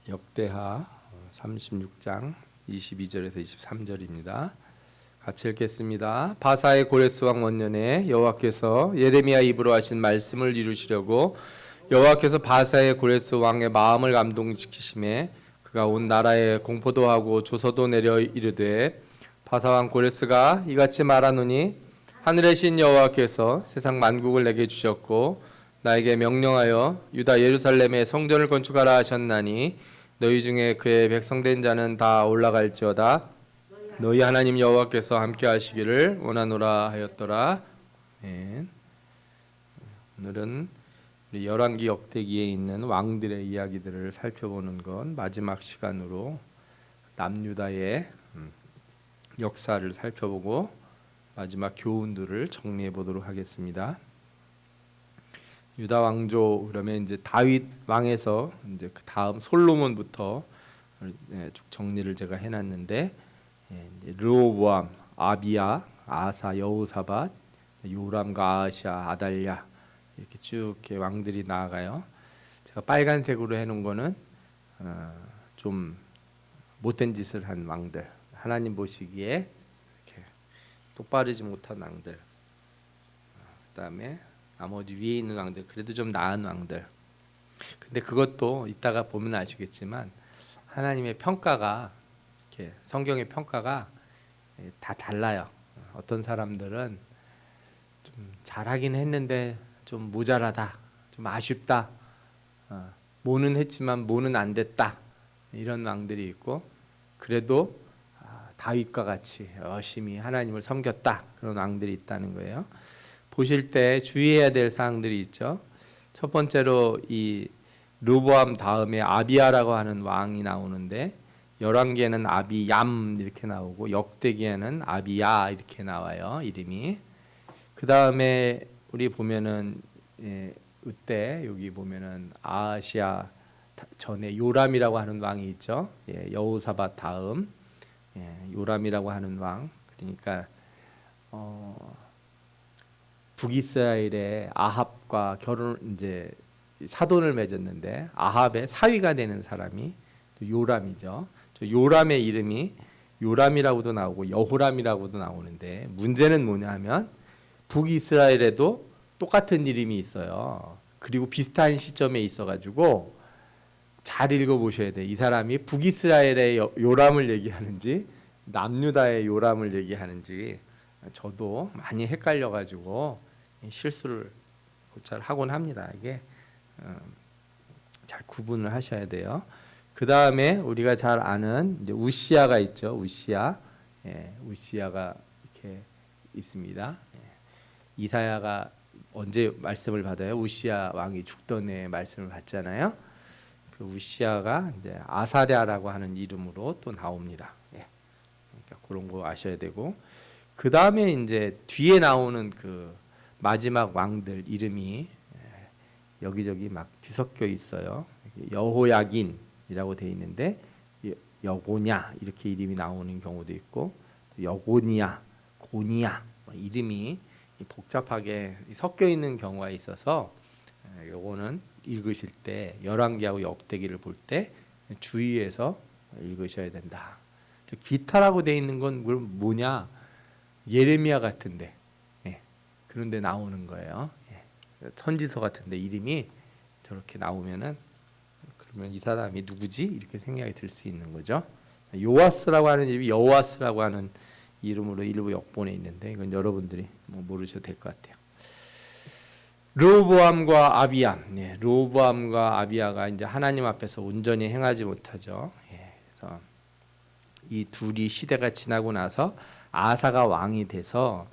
역대하 36장 22절에서 23절입니다. 같이 읽겠습니다. 바사의 고레스 왕 원년에 여호와께서 예레미야 입으로 하신 말씀을 이루시려고 여호와께서 바사의 고레스 왕의 마음을 감동시키심에 그가 온 나라에 공포도 하고 조서도 내려 이르되 바사 왕 고레스가 이같이 말하노니 하늘의 신 여호와께서 세상 만국을 내게 주셨고 나에게 명령하여 유다 예루살렘에 성전을 건축하라 하셨나니 너희 중에 그의 백성된 자는 다 올라갈지어다. 너희 하나님 여호와께서 함께 하시기를 원하노라 하였더라. 아멘. 오늘은 우리 열왕기 역대기에 있는 왕들의 이야기들을 살펴보는 건 마지막 시간으로 남유다의 역사를 살펴보고 마지막 교훈들을 정리해 보도록 하겠습니다. 유다 왕조 그러면 이제 다윗 왕에서 이제 그 다음 솔로몬부터 쭉 정리를 제가 해놨는데 르호보암, 아비야, 아사, 여호사밧, 요람과 아하시아, 아달랴 이렇게 쭉 이렇게 왕들이 나아가요. 제가 빨간색으로 해놓은 거는 좀 못된 짓을 한 왕들, 하나님 보시기에 이렇게 똑바르지 못한 왕들. 그다음에 나머지 위에 있는 왕들 그래도 좀 나은 왕들. 근데 그것도 이따가 보면 아시겠지만 하나님의 평가가 이렇게 성경의 평가가 다 달라요. 어떤 사람들은 좀 잘하긴 했는데 좀 모자라다, 좀 아쉽다, 모는 했지만 모는 안 됐다 이런 왕들이 있고 그래도 다윗과 같이 열심히 하나님을 섬겼다 그런 왕들이 있다는 거예요. 보실 때 주의해야 될 사항들이 있죠. 첫 번째로 이 르호보암 다음에 아비야라고 하는 왕이 나오는데 열왕기에는 아비얌 이렇게 나오고 역대기에는 아비야 이렇게 나와요. 이름이. 그 다음에 우리 보면은 이때 여기 보면은 아하시아 전에 요람이라고 하는 왕이 있죠. 여호사밧 다음 요람이라고 하는 왕. 그러니까 북이스라엘의 아합과 결혼 이제 사돈을 맺었는데 아합의 사위가 되는 사람이 요람이죠. 요람의 이름이 요람이라고도 나오고 여호람이라고도 나오는데 문제는 뭐냐면 북이스라엘에도 똑같은 이름이 있어요. 그리고 비슷한 시점에 있어가지고 잘 읽어보셔야 돼. 이 사람이 북이스라엘의 요람을 얘기하는지 남유다의 요람을 얘기하는지 저도 많이 헷갈려가지고 실수를 잘 하곤 합니다. 이게 잘 구분을 하셔야 돼요. 그 다음에 우리가 잘 아는 이제 우시아가 있죠. 우시아, 우시아가 이렇게 있습니다. 이사야가 언제 말씀을 받아요? 우시아 왕이 죽던 해에 말씀을 받잖아요. 그 우시아가 이제 아사랴라고 하는 이름으로 또 나옵니다. 그러니까 그런 거 아셔야 되고. 그 다음에 이제 뒤에 나오는 그 마지막 왕들 이름이 여기저기 막 뒤섞여 있어요. 여호야긴이라고 돼 있는데 여고냐 이렇게 이름이 나오는 경우도 있고 여고니야, 고니야 이름이 복잡하게 섞여 있는 경우가 있어서 요거는 읽으실 때 열왕기하고 역대기를 볼 때 주의해서 읽으셔야 된다. 기타라고 돼 있는 건 뭐냐? 예레미야 같은데 그런데 나오는 거예요. 선지서 같은데 이름이 저렇게 나오면은 그러면 이 사람이 누구지? 이렇게 생각이 들 수 있는 거죠. 요아스라고 하는 이름이 여호아스라고 하는 이름으로 일부 역본에 있는데 이건 여러분들이 모르셔도 될 것 같아요. 르호보암과 아비야, 르호보암과 아비야가 이제 하나님 앞에서 온전히 행하지 못하죠. 그래서 이 둘이 시대가 지나고 나서 아사가 왕이 돼서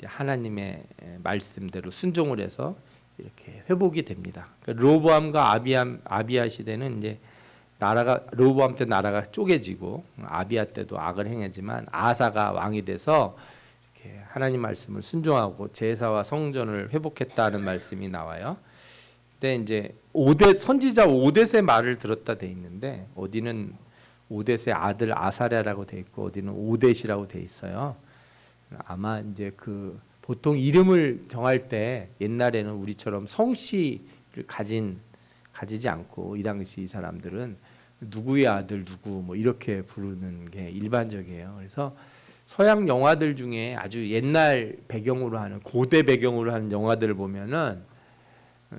하나님의 말씀대로 순종을 해서 이렇게 회복이 됩니다. 그러니까 르호보암과 아비야 시대는 이제 나라가 르호보암 때 나라가 쪼개지고 아비야 때도 악을 행했지만 아사가 왕이 돼서 이렇게 하나님 말씀을 순종하고 제사와 성전을 회복했다는 말씀이 나와요. 근데 이제 선지자 오뎃의 말을 들었다 돼 있는데 어디는 오뎃의 아들 아사랴라고 돼 있고 어디는 오뎃이라고 돼 있어요. 아마 이제 그 보통 이름을 정할 때 옛날에는 우리처럼 성씨를 가지지 않고 이 당시 이 사람들은 누구의 아들 누구 뭐 이렇게 부르는 게 일반적이에요. 그래서 서양 영화들 중에 아주 옛날 배경으로 하는 고대 배경으로 하는 영화들을 보면은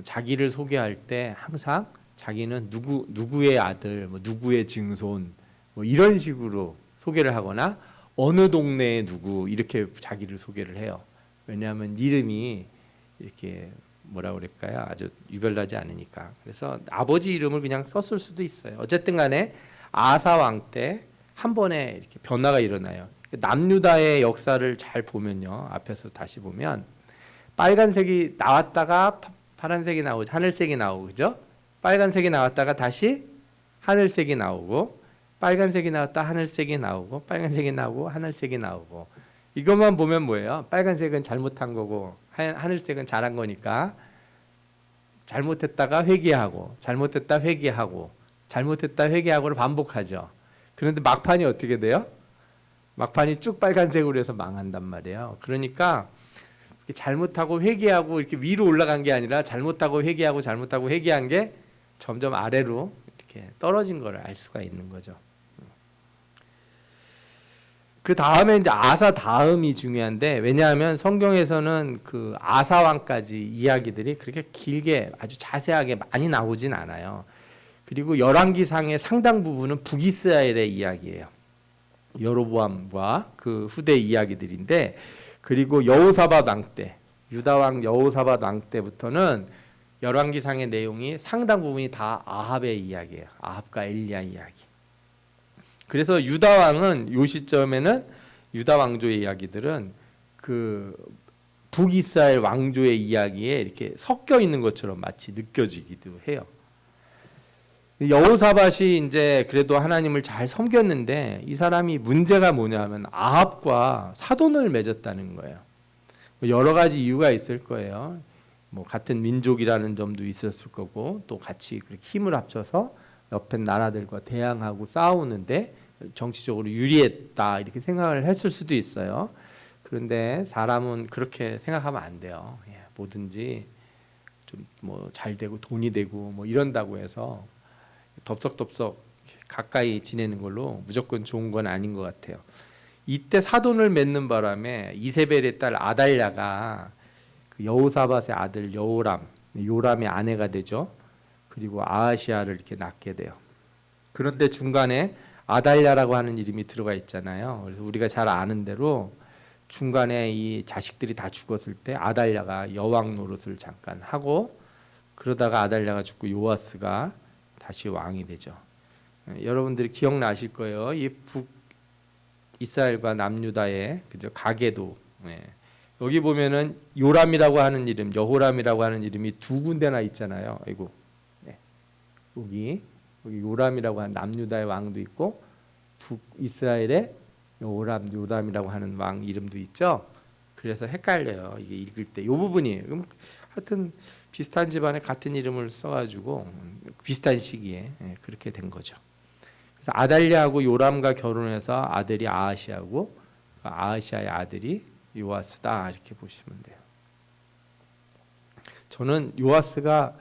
자기를 소개할 때 항상 자기는 누구의 아들, 뭐 누구의 증손, 뭐 이런 식으로 소개를 하거나 어느 동네의 누구 이렇게 자기를 소개를 해요. 왜냐하면 이름이 이렇게 뭐라 그럴까요? 아주 유별나지 않으니까. 그래서 아버지 이름을 그냥 썼을 수도 있어요. 어쨌든 간에 아사 왕 때 한 번에 이렇게 변화가 일어나요. 남유다의 역사를 잘 보면요. 앞에서 다시 보면 빨간색이 나왔다가 파란색이 나오고 하늘색이 나오고 그죠? 빨간색이 나왔다가 다시 하늘색이 나오고 빨간색이 나왔다 하늘색이 나오고 빨간색이 나오고 하늘색이 나오고 이것만 보면 뭐예요? 빨간색은 잘못한 거고 하늘색은 잘한 거니까 잘못했다가 회개하고 잘못했다 회개하고 잘못했다 회개하고를 반복하죠. 그런데 막판이 어떻게 돼요? 막판이 쭉 빨간색으로 해서 망한단 말이에요. 그러니까 잘못하고 회개하고 이렇게 위로 올라간 게 아니라 잘못하고 회개하고 잘못하고 회개한 게 점점 아래로 이렇게 떨어진 걸 알 수가 있는 거죠. 그 다음에 이제 아사 다음이 중요한데 왜냐하면 성경에서는 그 아사 왕까지 이야기들이 그렇게 길게 아주 자세하게 많이 나오진 않아요. 그리고 열왕기상의 상당 부분은 북이스라엘의 이야기예요. 여로보암과 그 후대 이야기들인데 그리고 여호사밧 왕 때 유다 왕 여호사밧 왕 때부터는 열왕기상의 내용이 상당 부분이 다 아합의 이야기예요. 아합과 엘리야 이야기. 그래서 유다 왕은 요 시점에는 유다 왕조의 이야기들은 그 북이스라엘 왕조의 이야기에 이렇게 섞여 있는 것처럼 마치 느껴지기도 해요. 여호사밧이 이제 그래도 하나님을 잘 섬겼는데 이 사람이 문제가 뭐냐면 아합과 사돈을 맺었다는 거예요. 여러 가지 이유가 있을 거예요. 뭐 같은 민족이라는 점도 있었을 거고 또 같이 그렇게 힘을 합쳐서 옆에 나라들과 대항하고 싸우는데 정치적으로 유리했다 이렇게 생각을 했을 수도 있어요. 그런데 사람은 그렇게 생각하면 안 돼요. 뭐든지 좀 뭐 잘 되고 돈이 되고 뭐 이런다고 해서 덥석덥석 가까이 지내는 걸로 무조건 좋은 건 아닌 것 같아요. 이때 사돈을 맺는 바람에 이세벨의 딸 아달랴가 그 여호사밧의 아들 요람의 아내가 되죠. 그리고 아하시아를 이렇게 낳게 돼요. 그런데 중간에 아달랴라고 하는 이름이 들어가 있잖아요. 그래서 우리가 잘 아는 대로 중간에 이 자식들이 다 죽었을 때 아달랴가 여왕 노릇을 잠깐 하고 그러다가 아달랴가 죽고 요아스가 다시 왕이 되죠. 여러분들이 기억나실 거예요. 이 북이스라엘과 남유다의 그죠 가계도 여기 보면은 요람이라고 하는 이름, 여호람이라고 하는 이름이 두 군데나 있잖아요. 아이고 여기 요람이라고 하는 남유다의 왕도 있고 북이스라엘의 요람이라고 하는 왕 이름도 있죠. 그래서 헷갈려요. 이게 읽을 때 이 부분이 하여튼 비슷한 집안에 같은 이름을 써가지고 비슷한 시기에 그렇게 된 거죠. 그래서 아달랴하고 요람과 결혼해서 아들이 아하시아고 아하시아의 아들이 요아스다 이렇게 보시면 돼요. 저는 요아스가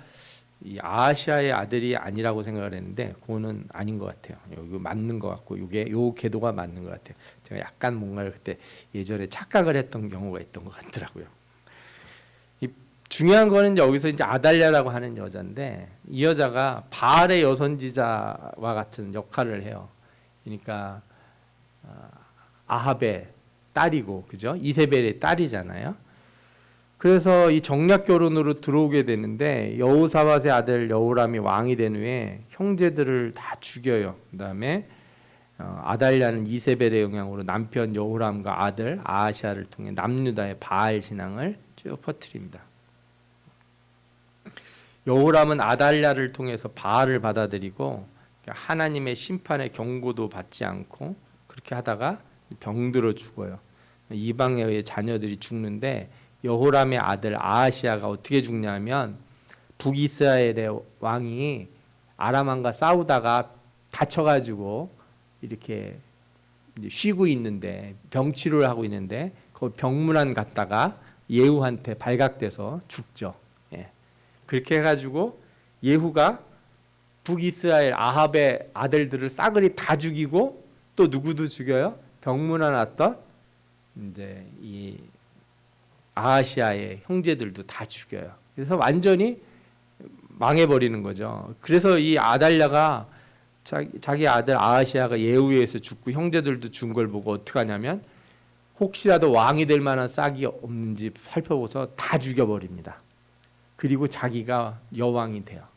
이 아하시아의 아들이 아니라고 생각을 했는데 그거는 아닌 것 같아요. 이거 맞는 것 같고 이게 요 계도가 맞는 것 같아요. 제가 약간 뭔가를 그때 예전에 착각을 했던 경우가 있던 것 같더라고요. 이 중요한 거는 여기서 이제 아달랴라고 하는 여자인데 이 여자가 바알의 여선지자와 같은 역할을 해요. 그러니까 아합의 딸이고 그죠? 이세벨의 딸이잖아요. 그래서 이 정략 결혼으로 들어오게 되는데 여호사밧의 아들 여호람이 왕이 된 후에 형제들을 다 죽여요. 그다음에 아달랴는 이세벨의 영향으로 남편 여호람과 아들 아하시아를 통해 남유다의 바알 신앙을 쭉 퍼뜨립니다. 여호람은 아달랴를 통해서 바알을 받아들이고 하나님의 심판의 경고도 받지 않고 그렇게 하다가 병들어 죽어요. 이방에 의해 자녀들이 죽는데 여호람의 아들 아하시아가 어떻게 죽냐면 북이스라엘의 왕이 아람 왕과 싸우다가 다쳐가지고 이렇게 쉬고 있는데 병치료를 하고 있는데 그 병문안 갔다가 예후한테 발각돼서 죽죠. 그렇게 해가지고 예후가 북이스라엘 아합의 아들들을 싸그리 다 죽이고 또 누구도 죽여요? 병문안 왔던 이제 이 아하시아의 형제들도 다 죽여요. 그래서 완전히 망해버리는 거죠. 그래서 이 아달랴가 자기 아들 아하시아가 예후에 의해서 죽고 형제들도 죽은 걸 보고 어떻게 하냐면 혹시라도 왕이 될 만한 싹이 없는지 살펴보서 다 죽여버립니다. 그리고 자기가 여왕이 돼요.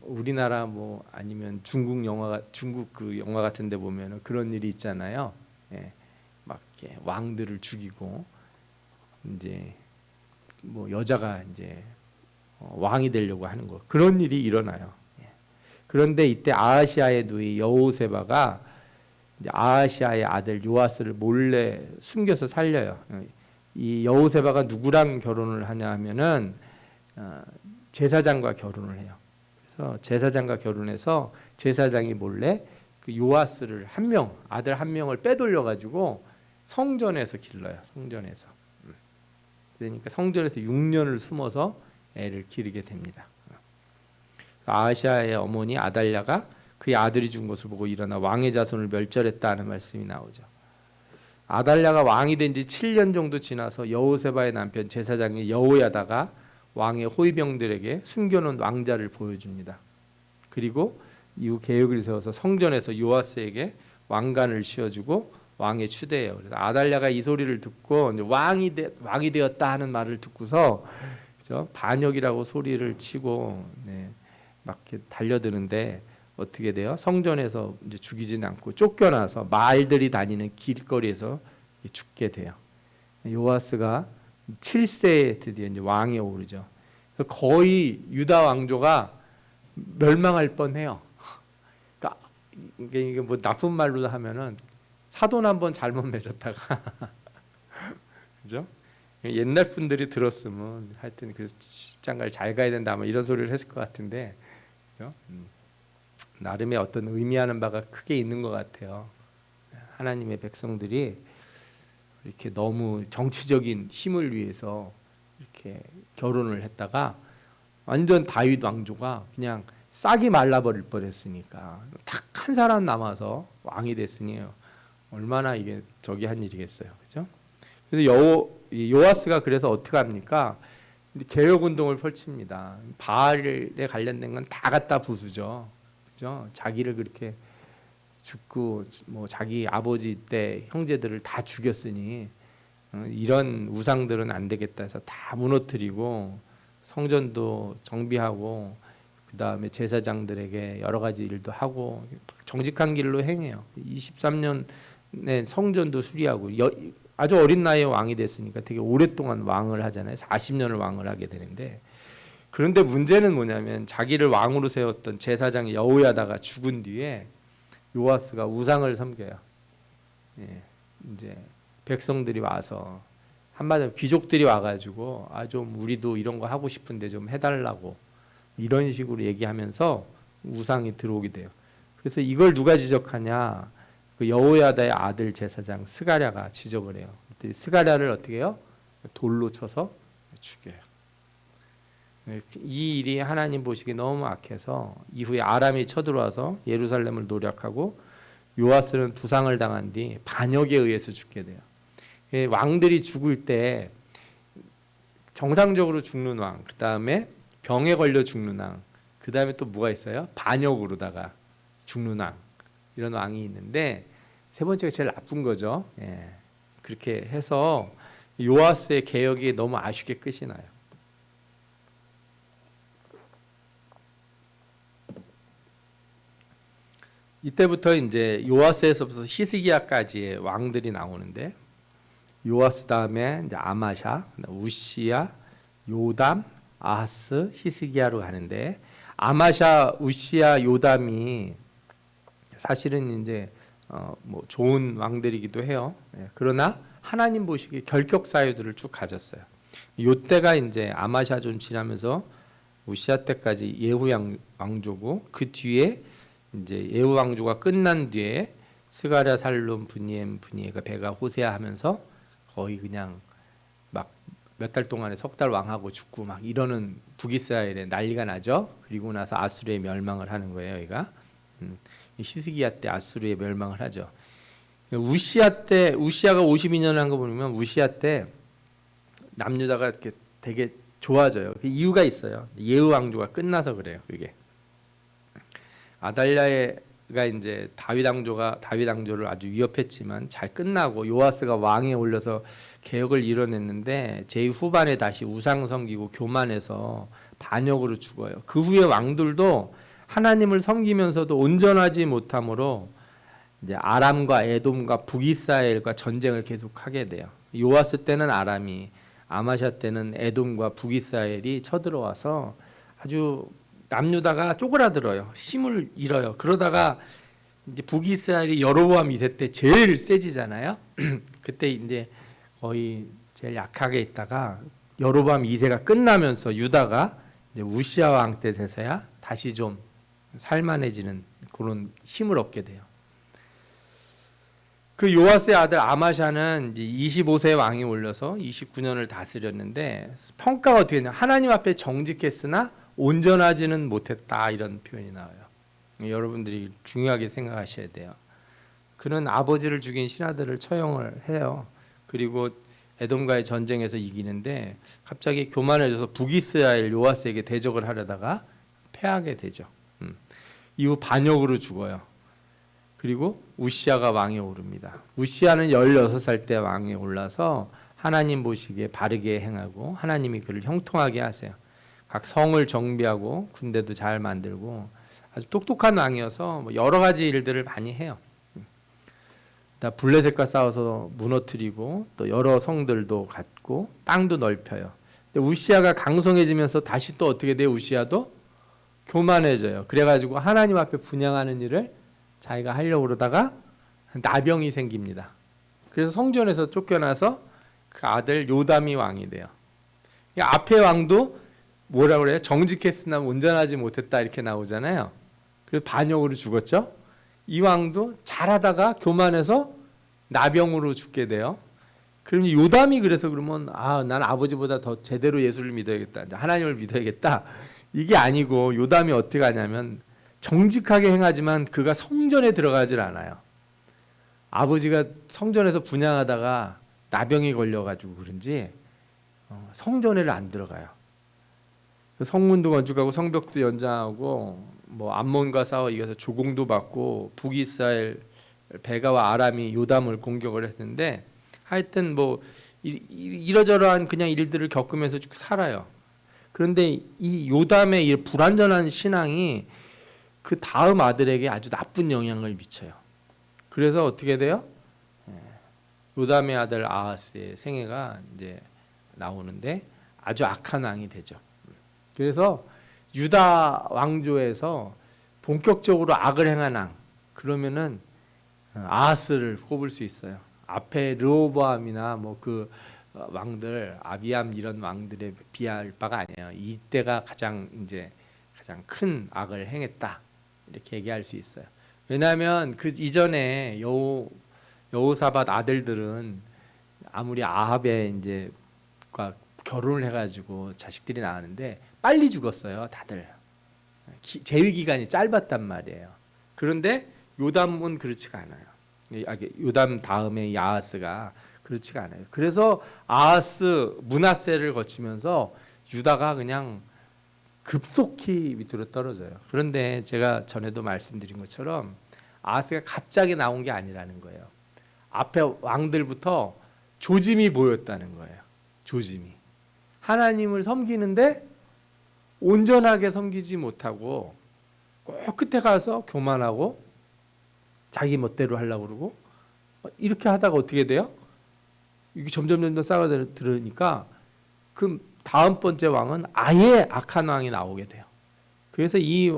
우리나라 뭐 아니면 중국 그 영화 같은데 보면은 그런 일이 있잖아요. 막 이렇게 왕들을 죽이고 이제 뭐 여자가 이제 왕이 되려고 하는 거 그런 일이 일어나요. 그런데 이때 아하시아의 누이 여호세바가 이제 아하시아의 아들 요아스를 몰래 숨겨서 살려요. 이 여호세바가 누구랑 결혼을 하냐 하면은 제사장과 결혼을 해요. 그래서 제사장과 결혼해서 제사장이 몰래 그 요아스를 아들 한 명을 빼돌려 가지고 성전에서 길러요. 성전에서. 그러니까 성전에서 6년을 숨어서 애를 기르게 됩니다. 아하시아의 어머니 아달랴가 그의 아들이 죽은 것을 보고 일어나 왕의 자손을 멸절했다는 말씀이 나오죠. 아달랴가 왕이 된 지 7년 정도 지나서 여호세바의 남편 제사장이 여호야다가 왕의 호위병들에게 숨겨놓은 왕자를 보여줍니다. 그리고 이후 계획을 세워서 성전에서 요아스에게 왕관을 씌워주고 왕에 추대해요. 그래서 아달랴가 이 소리를 듣고 이제 왕이 되었다 하는 말을 듣고서 그죠? 반역이라고 소리를 치고 막 이렇게 달려드는데 어떻게 돼요? 성전에서 이제 죽이지는 않고 쫓겨나서 말들이 다니는 길거리에서 죽게 돼요. 요아스가 7세에 드디어 이제 왕에 오르죠. 거의 유다 왕조가 멸망할 뻔해요. 그러니까 이게 뭐 나쁜 말로 하면은 사돈 한번 잘못 맺었다가 그죠? 옛날 분들이 들었으면 하여튼 그래서 십장가를 잘 가야 된다 뭐 이런 소리를 했을 것 같은데 그죠? 나름의 어떤 의미하는 바가 크게 있는 것 같아요. 하나님의 백성들이 이렇게 너무 정치적인 힘을 위해서 이렇게 결혼을 했다가 완전 다윗 왕조가 그냥 싹이 말라버릴 뻔했으니까 딱 한 사람 남아서 왕이 됐으니 얼마나 이게 저기 한 일이겠어요, 그렇죠? 그래서 요아스가 그래서 어떻게 합니까? 개혁 운동을 펼칩니다. 바알에 관련된 건 다 갖다 부수죠, 그렇죠? 자기를 그렇게 죽고 뭐 자기 아버지 때 형제들을 다 죽였으니 이런 우상들은 안 되겠다 해서 다 무너뜨리고 성전도 정비하고 그 다음에 제사장들에게 여러 가지 일도 하고 정직한 길로 행해요. 23년에 성전도 수리하고 아주 어린 나이에 왕이 됐으니까 되게 오랫동안 왕을 하잖아요. 40년을 왕을 하게 되는데 그런데 문제는 뭐냐면 자기를 왕으로 세웠던 제사장 여호야다가 죽은 뒤에 요아스가 우상을 섬겨요. 이제 백성들이 와서 한마디로 귀족들이 와가지고 좀 우리도 이런 거 하고 싶은데 좀 해달라고 이런 식으로 얘기하면서 우상이 들어오게 돼요. 그래서 이걸 누가 지적하냐? 그 여호야다의 아들 제사장 스가랴가 지적을 해요. 스가랴를 어떻게 해요? 돌로 쳐서 죽여요. 이 일이 하나님 보시기에 너무 악해서 이후에 아람이 쳐들어와서 예루살렘을 노략하고 요아스는 부상을 당한 뒤 반역에 의해서 죽게 돼요. 왕들이 죽을 때 정상적으로 죽는 왕, 그 다음에 병에 걸려 죽는 왕, 그 다음에 또 뭐가 있어요? 반역으로다가 죽는 왕, 이런 왕이 있는데 세 번째가 제일 나쁜 거죠. 그렇게 해서 요아스의 개혁이 너무 아쉽게 끝이 나요. 이때부터 이제 요아스에서부터 히스기야까지의 왕들이 나오는데 요아스 다음에 이제 아마샤, 우시야, 요담, 아하스, 히스기야로 가는데 아마샤, 우시야, 요담이 사실은 이제 뭐 좋은 왕들이기도 해요. 그러나 하나님 보시기에 결격 사유들을 쭉 가졌어요. 요때가 이제 아마샤 좀 지나면서 우시야 때까지 예후 왕조고 그 뒤에 이제 예후 왕조가 끝난 뒤에 스가랴, 살룸, 분이엠, 분이에가 배가 호세아 하면서 거의 그냥 막 몇 달 동안에 석 달 왕하고 죽고 막 이러는 북이스라엘에 난리가 나죠. 그리고 나서 아수르의 멸망을 하는 거예요. 얘가 히스기야 때 아수르의 멸망을 하죠. 우시야 때 우시야가 52년을 한 거 보면 우시야 때 남유다가 이렇게 되게 좋아져요. 그 이유가 있어요. 예후 왕조가 끝나서 그래요. 그게 아달랴가 이제 다윗 왕조를 아주 위협했지만 잘 끝나고 요아스가 왕에 올려서 개혁을 이뤄냈는데 제 후반에 다시 우상 섬기고 교만해서 반역으로 죽어요. 그 후에 왕들도 하나님을 섬기면서도 온전하지 못함으로 이제 아람과 에돔과 북이스라엘과 전쟁을 계속하게 돼요. 요아스 때는 아람이, 아마샤 때는 에돔과 북이스라엘이 쳐들어와서 아주 남유다가 쪼그라들어요. 힘을 잃어요. 그러다가 이제 북이스라엘이 여로보암 2세 때 제일 세지잖아요. 그때 이제 거의 제일 약하게 있다가 여로보암 2세가 끝나면서 유다가 이제 우시야 왕 때 돼서야 다시 좀 살만해지는 그런 힘을 얻게 돼요. 그 요아스의 아들 아마샤는 이제 25세 왕이 올려서 29년을 다스렸는데 평가가 어떻게 되냐? 하나님 앞에 정직했으나 온전하지는 못했다 이런 표현이 나와요. 여러분들이 중요하게 생각하셔야 돼요. 그는 아버지를 죽인 신하들을 처형을 해요. 그리고 에돔과의 전쟁에서 이기는데 갑자기 교만해져서 북이스라엘 요아스에게 대적을 하려다가 패하게 되죠. 이후 반역으로 죽어요. 그리고 우시야가 왕에 오릅니다. 우시야는 16살 때 왕에 올라서 하나님 보시기에 바르게 행하고 하나님이 그를 형통하게 하세요. 각 성을 정비하고 군대도 잘 만들고 아주 똑똑한 왕이어서 여러 가지 일들을 많이 해요. 블레셋과 싸워서 무너뜨리고 또 여러 성들도 갖고 땅도 넓혀요. 근데 우시야가 강성해지면서 다시 또 어떻게 돼요? 우시야도 교만해져요. 그래가지고 하나님 앞에 분향하는 일을 자기가 하려고 그러다가 나병이 생깁니다. 그래서 성전에서 쫓겨나서 그 아들 요담이 왕이 돼요. 앞에 왕도 뭐라 그래요? 정직했으나 온전하지 못했다 이렇게 나오잖아요. 그래서 반역으로 죽었죠. 이 왕도 잘하다가 교만해서 나병으로 죽게 돼요. 그럼 요담이 그래서 그러면 난 아버지보다 더 제대로 예수를 믿어야겠다. 하나님을 믿어야겠다. 이게 아니고 요담이 어떻게 하냐면 정직하게 행하지만 그가 성전에 들어가질 않아요. 아버지가 성전에서 분향하다가 나병이 걸려가지고 그런지 성전에를 안 들어가요. 성문도 건축하고 성벽도 연장하고 뭐 암몬과 싸워 이겨서 조공도 받고 북이스라엘 베가와 아람이 요담을 공격을 했는데 하여튼 뭐 이러저러한 그냥 일들을 겪으면서 쭉 살아요. 그런데 이 요담의 이 불완전한 신앙이 그 다음 아들에게 아주 나쁜 영향을 미쳐요. 그래서 어떻게 돼요? 요담의 아들 아하스의 생애가 이제 나오는데 아주 악한 왕이 되죠. 그래서 유다 왕조에서 본격적으로 악을 행한 왕 그러면은 아하스를 꼽을 수 있어요. 앞에 르호보암이나 뭐 그 왕들 아비암 이런 왕들에 비할 바가 아니에요. 이때가 가장 큰 악을 행했다 이렇게 얘기할 수 있어요. 왜냐하면 그 이전에 여호사밧 아들들은 아무리 아합의 이제과 결혼을 해가지고 자식들이 나왔는데 빨리 죽었어요. 다들 재위 기간이 짧았단 말이에요. 그런데 요담은 그렇지가 않아요. 요담 다음에 아하스가 그렇지가 않아요. 그래서 아하스 므낫세를 거치면서 유다가 그냥 급속히 밑으로 떨어져요. 그런데 제가 전에도 말씀드린 것처럼 아하스가 갑자기 나온 게 아니라는 거예요. 앞에 왕들부터 조짐이 보였다는 거예요. 조짐이. 하나님을 섬기는데 온전하게 섬기지 못하고 꼭 끝에 가서 교만하고 자기 멋대로 하려고 그러고 이렇게 하다가 어떻게 돼요? 이게 점점 쌓아들으니까 그 다음 번째 왕은 아예 악한 왕이 나오게 돼요. 그래서 이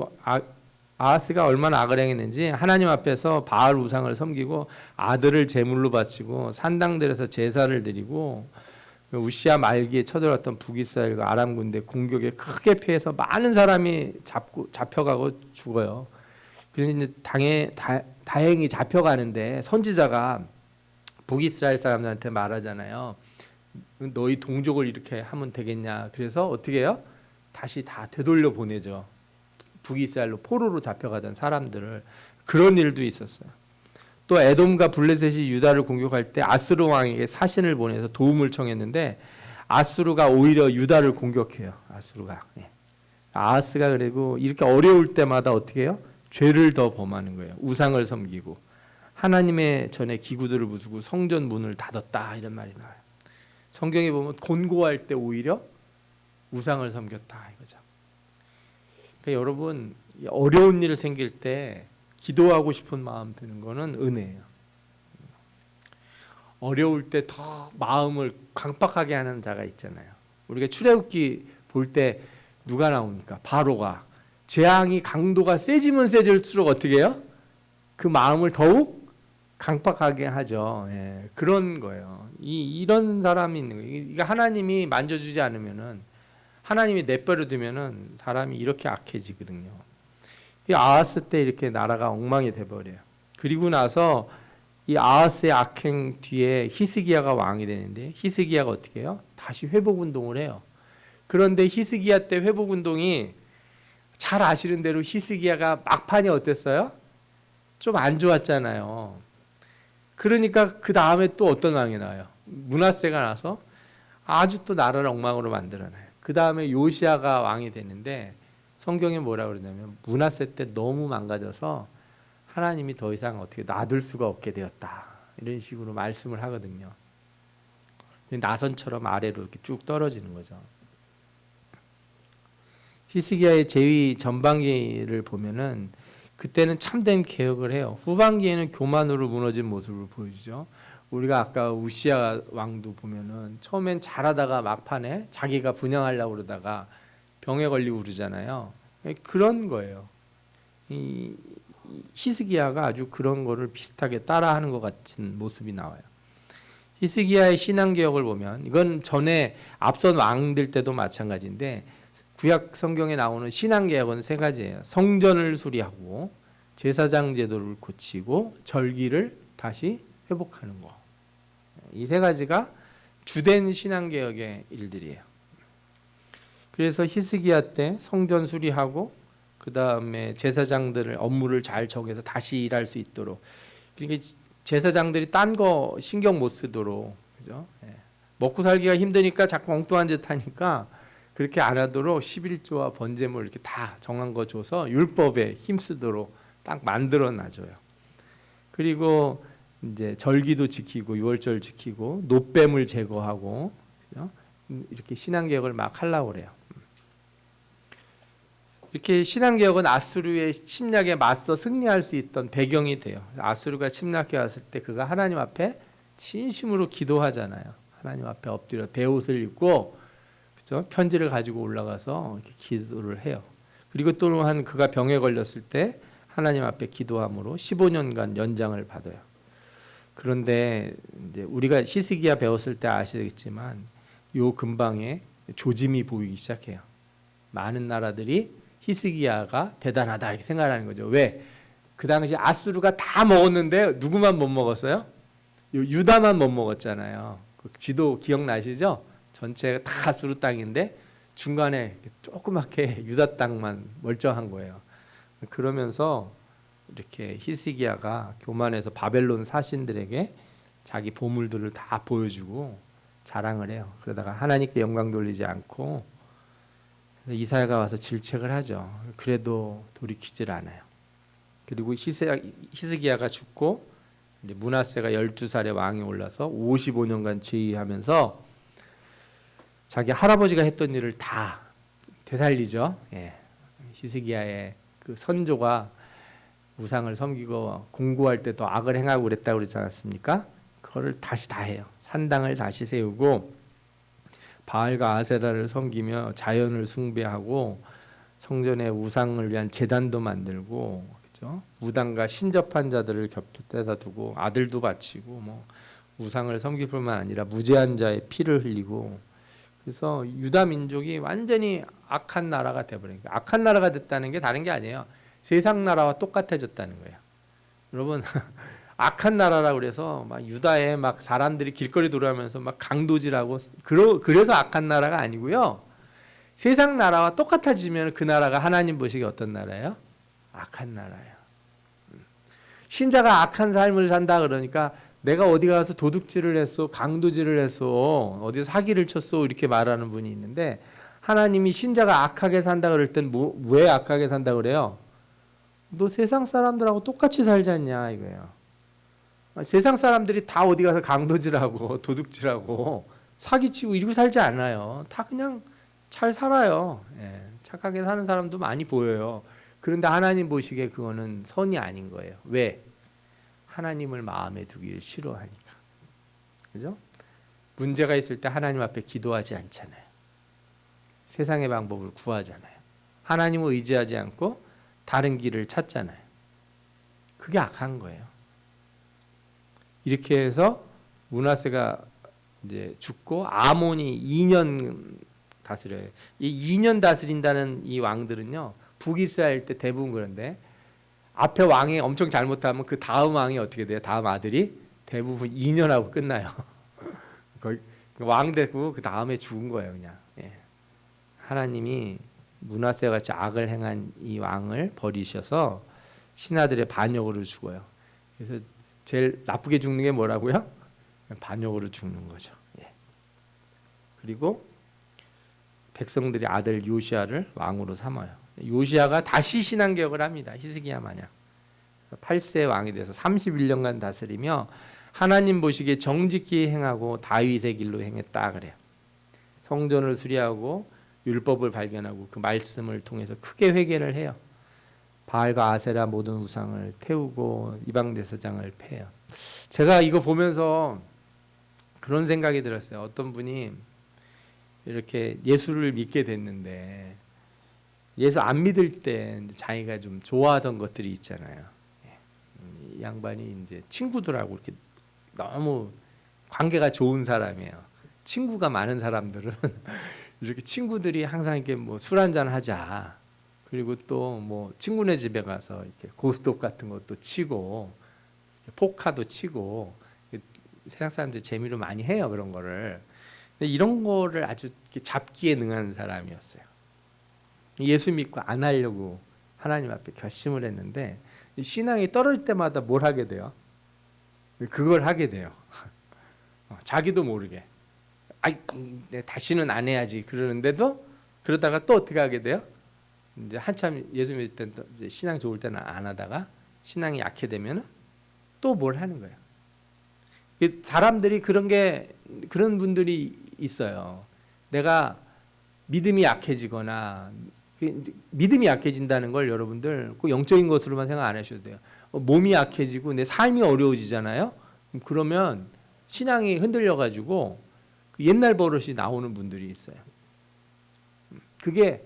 아하스가 얼마나 악을 행했는지 하나님 앞에서 바알 우상을 섬기고 아들을 제물로 바치고 산당들에서 제사를 드리고 우시야 말기에 쳐들어왔던 북이스라엘과 아람 군대 공격에 크게 패해서 많은 사람이 잡혀가고 죽어요. 그래서 이제 다행히 잡혀가는데 선지자가 북이스라엘 사람들한테 말하잖아요. 너희 동족을 이렇게 하면 되겠냐. 그래서 어떻게 해요? 다시 다 되돌려 보내죠. 북이스라엘로 포로로 잡혀가던 사람들을. 그런 일도 있었어요. 또 에돔과 블레셋이 유다를 공격할 때 아스루 왕에게 사신을 보내서 도움을 청했는데 아스루가 오히려 유다를 공격해요. 아스루가. 아하스가 그리고 이렇게 어려울 때마다 어떻게 해요? 죄를 더 범하는 거예요. 우상을 섬기고 하나님의 전에 기구들을 부수고 성전 문을 닫았다 이런 말이 나와요. 성경에 보면 곤고할 때 오히려 우상을 섬겼다 이거죠. 그러니까 여러분 어려운 일 생길 때 기도하고 싶은 마음 드는 거는 은혜예요. 어려울 때 더 마음을 강팍하게 하는 자가 있잖아요. 우리가 출애굽기 볼 때 누가 나옵니까? 바로가. 재앙이 강도가 세지면 세질수록 어떻게 해요? 그 마음을 더욱 강팍하게 하죠. 예, 그런 거예요. 이런 사람이 있는 거예요. 이게 하나님이 만져주지 않으면은, 하나님이 내버려 두면은 사람이 이렇게 악해지거든요. 이 아하스 때 이렇게 나라가 엉망이 돼버려요. 그리고 나서 이 아하스의 악행 뒤에 히스기야가 왕이 되는데, 히스기야가 어떻게 해요? 다시 회복 운동을 해요. 그런데 히스기야 때 회복 운동이 잘 아시는 대로 히스기야가 막판이 어땠어요? 좀 안 좋았잖아요. 그러니까 그 다음에 또 어떤 왕이 나와요? 므낫세가 나서 아주 또 나라를 엉망으로 만들어놔요. 그 다음에 요시야가 왕이 되는데 성경에 뭐라 그러냐면 므낫세 때 너무 망가져서 하나님이 더 이상 어떻게 놔둘 수가 없게 되었다. 이런 식으로 말씀을 하거든요. 나선처럼 아래로 이렇게 쭉 떨어지는 거죠. 히스기야의 제위 전반기를 보면은 그때는 참된 개혁을 해요. 후반기에는 교만으로 무너진 모습을 보여주죠. 우리가 아까 우시야 왕도 보면은 처음엔 잘하다가 막판에 자기가 분양하려고 그러다가 병에 걸리고 그러잖아요. 그런 거예요. 이 히스기야가 아주 그런 거를 비슷하게 따라하는 것 같은 모습이 나와요. 히스기야의 신앙개혁을 보면 이건 전에 앞선 왕들 때도 마찬가지인데 구약 성경에 나오는 신앙개혁은 세 가지예요. 성전을 수리하고 제사장 제도를 고치고 절기를 다시 회복하는 거. 이 세 가지가 주된 신앙개혁의 일들이에요. 그래서 히스기야 때 성전 수리하고 그 다음에 제사장들을 업무를 잘 정해서 다시 일할 수 있도록. 그러니까 제사장들이 딴 거 신경 못 쓰도록, 그죠? 먹고 살기가 힘드니까 자꾸 엉뚱한 짓 하니까 그렇게 안 하도록 11조와 번제물 이렇게 다 정한 거 줘서 율법에 힘쓰도록 딱 만들어 놔줘요. 그리고 이제 절기도 지키고 유월절 지키고 노뱀을 제거하고, 그죠? 이렇게 신앙개혁을 막 하려고 그래요. 이렇게 신앙개혁은 아수르의 침략에 맞서 승리할 수 있던 배경이 돼요. 아수르가 침략해 왔을 때 그가 하나님 앞에 진심으로 기도하잖아요. 하나님 앞에 엎드려 베옷을 입고, 그죠? 편지를 가지고 올라가서 이렇게 기도를 해요. 그리고 또한 그가 병에 걸렸을 때 하나님 앞에 기도함으로 15년간 연장을 받아요. 그런데 이제 우리가 히스기야 배웠을 때 아시겠지만 요 근방에 조짐이 보이기 시작해요. 많은 나라들이 히스기야가 대단하다 이렇게 생각하는 거죠. 왜? 그 당시 아수르가 다 먹었는데 누구만 못 먹었어요? 유다만 못 먹었잖아요. 그 지도 기억나시죠? 전체가 다 아수르 땅인데 중간에 조그맣게 유다 땅만 멀쩡한 거예요. 그러면서 이렇게 히스기야가 교만해서 바벨론 사신들에게 자기 보물들을 다 보여주고 자랑을 해요. 그러다가 하나님께 영광 돌리지 않고 이사야가 와서 질책을 하죠. 그래도 돌이키질 않아요. 그리고 히스기야가 죽고 이제 므낫세가 12살에 왕이 올라서 55년간 지휘하면서 자기 할아버지가 했던 일을 다 되살리죠. 히스기야의 그 선조가 우상을 섬기고 공고할 때 더 악을 행하고 그랬다고 그러지 않았습니까? 그거를 다시 다 해요. 산당을 다시 세우고 바알과 아세라를 섬기며 자연을 숭배하고 성전에 우상을 위한 제단도 만들고, 그렇죠? 무당과 신접한 자들을 곁에다 두고 아들도 바치고 뭐 우상을 섬길 뿐만 아니라 무죄한 자의 피를 흘리고, 그래서 유다 민족이 완전히 악한 나라가 돼버린 거예요. 악한 나라가 됐다는 게 다른 게 아니에요. 세상 나라와 똑같아졌다는 거예요. 여러분 악한 나라라 그래서 막 유다에 막 사람들이 길거리 돌아가면서 막 강도질하고 그래서 악한 나라가 아니고요. 세상 나라와 똑같아지면 그 나라가 하나님 보시기에 어떤 나라예요? 악한 나라예요. 신자가 악한 삶을 산다 그러니까 내가 어디 가서 도둑질을 했어, 강도질을 했어, 어디 사기를 쳤어 이렇게 말하는 분이 있는데 하나님이 신자가 악하게 산다 그럴 땐 왜 악하게 산다 그래요? 너 세상 사람들하고 똑같이 살지 않냐 이거예요. 세상 사람들이 다 어디 가서 강도질하고 도둑질하고 사기치고 이러고 살지 않아요. 다 그냥 잘 살아요. 예, 착하게 사는 사람도 많이 보여요. 그런데 하나님 보시기에 그거는 선이 아닌 거예요. 왜? 하나님을 마음에 두기를 싫어하니까. 그죠? 문제가 있을 때 하나님 앞에 기도하지 않잖아요. 세상의 방법을 구하잖아요. 하나님을 의지하지 않고 다른 길을 찾잖아요. 그게 악한 거예요. 이렇게 해서 므낫세가 이제 죽고 아몬이 2년 다스려요. 이 2년 다스린다는 이 왕들은요, 북이스라엘 때 대부분 그런데 앞에 왕이 엄청 잘못하면 그 다음 왕이 어떻게 돼요? 다음 아들이 대부분 2년하고 끝나요. 거의 왕 되고 그 다음에 죽은 거예요, 그냥. 예. 하나님이 므낫세 같이 악을 행한 이 왕을 버리셔서 신하들의 반역으로 죽어요. 그래서 제일 나쁘게 죽는 게 뭐라고요? 반역으로 죽는 거죠. 예. 그리고 백성들이 아들 요시아를 왕으로 삼아요. 요시아가 다시 신앙개혁을 합니다. 히스기야 마냥 8세 왕이 돼서 31년간 다스리며 하나님 보시기에 정직히 행하고 다윗의 길로 행했다 그래요. 성전을 수리하고 율법을 발견하고 그 말씀을 통해서 크게 회개를 해요. 바알과 아세라 모든 우상을 태우고 이방 대제사장을 패요. 제가 이거 보면서 그런 생각이 들었어요. 어떤 분이 이렇게 예수를 믿게 됐는데 예수 안 믿을 때 자기가 좀 좋아하던 것들이 있잖아요. 이 양반이 이제 친구들하고 이렇게 너무 관계가 좋은 사람이에요. 친구가 많은 사람들은 이렇게 친구들이 항상 이렇게 뭐 술 한잔 하자. 그리고 또 뭐 친구네 집에 가서 이렇게 고스톱 같은 것도 치고 포카도 치고 세상 사람들이 재미로 많이 해요, 그런 거를. 근데 이런 거를 아주 잡기에 능한 사람이었어요. 예수 믿고 안 하려고 하나님 앞에 결심을 했는데 신앙이 떨어질 때마다 뭘 하게 돼요? 그걸 하게 돼요. 자기도 모르게. 다시는 안 해야지 그러는데도 그러다가 또 어떻게 하게 돼요? 이제 한참 예수 믿을 때는 또 이제 신앙 좋을 때는 안 하다가 신앙이 약해 되면 또 뭘 하는 거예요. 사람들이 그런 분들이 있어요. 내가 믿음이 약해지거나 믿음이 약해진다는 걸 여러분들 꼭 영적인 것으로만 생각 안 하셔도 돼요. 몸이 약해지고 내 삶이 어려워지잖아요. 그러면 신앙이 흔들려가지고 옛날 버릇이 나오는 분들이 있어요. 그게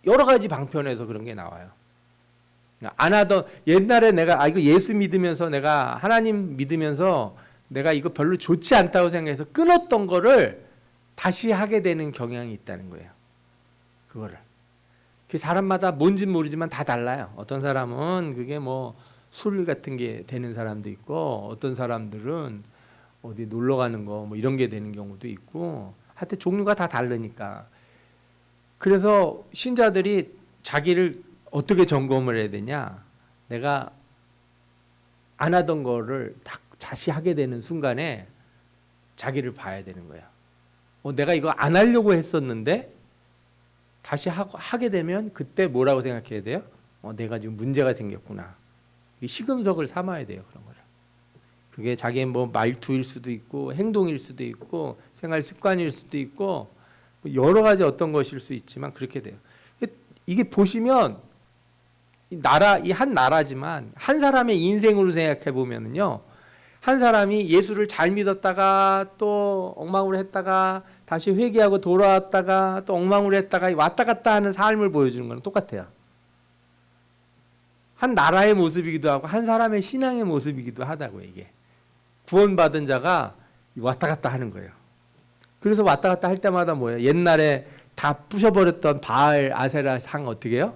여러 가지 방편에서 그런 게 나와요. 안 하던 옛날에 내가 이거 예수 믿으면서 내가 하나님 믿으면서 내가 이거 별로 좋지 않다고 생각해서 끊었던 거를 다시 하게 되는 경향이 있다는 거예요. 그거를. 그 사람마다 뭔지 모르지만 다 달라요. 어떤 사람은 그게 뭐 술 같은 게 되는 사람도 있고 어떤 사람들은 어디 놀러 가는 거 뭐 이런 게 되는 경우도 있고 하여튼 종류가 다 다르니까. 그래서 신자들이 자기를 어떻게 점검을 해야 되냐? 내가 안 하던 거를 다시 하게 되는 순간에 자기를 봐야 되는 거야. 내가 이거 안 하려고 했었는데 다시 하게 되면 그때 뭐라고 생각해야 돼요? 내가 지금 문제가 생겼구나. 시금석을 삼아야 돼요, 그런 거를. 그게 자기의 뭐 말투일 수도 있고 행동일 수도 있고 생활 습관일 수도 있고 여러 가지 어떤 것일 수 있지만 그렇게 돼요. 이게 보시면 이 한 나라지만 한 사람의 인생으로 생각해 보면은요, 한 사람이 예수를 잘 믿었다가 또 엉망으로 했다가 다시 회개하고 돌아왔다가 또 엉망으로 했다가 왔다 갔다 하는 삶을 보여주는 거는 똑같아요. 한 나라의 모습이기도 하고 한 사람의 신앙의 모습이기도 하다고. 이게 구원받은 자가 왔다 갔다 하는 거예요. 그래서 왔다 갔다 할 때마다 뭐예요? 옛날에 다 부셔버렸던 바알 아세라 상 어떻게 해요?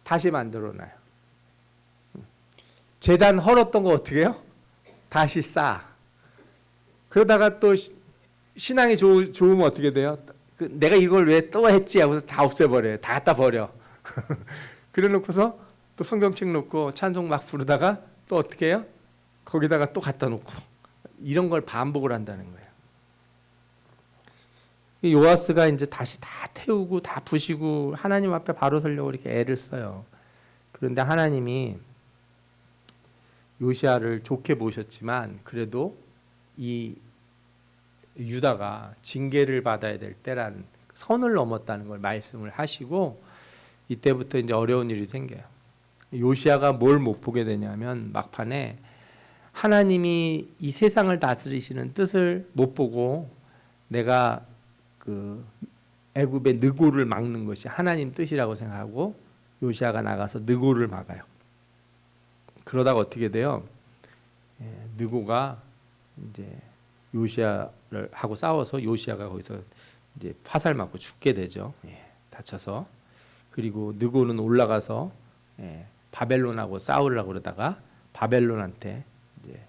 다시 만들어놔요. 제단 헐었던 거 어떻게 해요? 다시 쌓아. 그러다가 또 신앙이 좋으면 어떻게 돼요? 내가 이걸 왜 또 했지 하고서 다 없애버려요. 다 갖다 버려. 그래 놓고서 또 성경책 놓고 찬송 막 부르다가 또 어떻게 해요? 거기다가 또 갖다 놓고. 이런 걸 반복을 한다는 거예요. 요아스가 이제 다시 다 태우고 다 부시고 하나님 앞에 바로 서려고 이렇게 애를 써요. 그런데 하나님이 요시야를 좋게 보셨지만 그래도 이 유다가 징계를 받아야 될 때란 선을 넘었다는 걸 말씀을 하시고 이때부터 이제 어려운 일이 생겨요. 요시야가 뭘 못 보게 되냐면 막판에 하나님이 이 세상을 다스리시는 뜻을 못 보고 내가 그 애굽의 느고를 막는 것이 하나님 뜻이라고 생각하고 요시야가 나가서 느고를 막아요. 그러다가 어떻게 돼요? 느고가 이제 요시야를 하고 싸워서 요시야가 거기서 이제 화살 맞고 죽게 되죠. 다쳐서. 그리고 느고는 올라가서 바벨론하고 싸우려고 그러다가 바벨론한테 이제